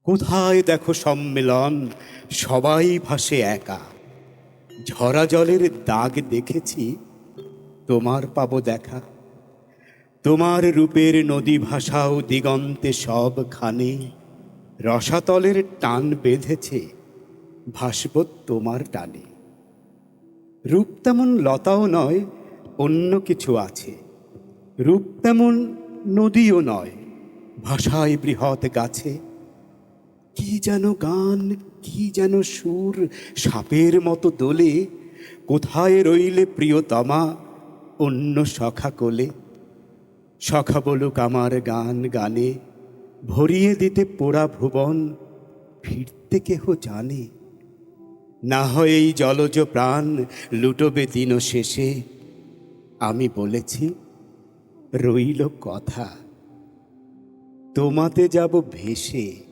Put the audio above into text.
কোথায় দেখো সম্মেলন, সবাই ভাসে একা। ঝরা জলের দাগ দেখেছি, তোমার পাবো দেখা। তোমার রূপের নদী ভাষাও দিগন্তে সবখানে। রসাতলের টান বেঁধেছে, ভাসব তোমার টানে। রূপ তেমন লতাও নয়, অন্য কিছু আছে। রূপ তেমন নদীও নয়, ভাষায় বৃহৎ গাছে। কি যেন গান, কি যেন সুর, সাপের মতো দোলে। কোথায় রইলে প্রিয়তমা, অন্য সখা কোলে। সখা বলুক আমার গান গানে, ভরিয়ে দিতে পোড়া ভুবন। ফিরতে কেহ জানে, না হয় এই জলজ প্রাণ লুটবে দিন শেষে। আমি বলেছি, রইল কথা, তোমাতে যাব ভেসে।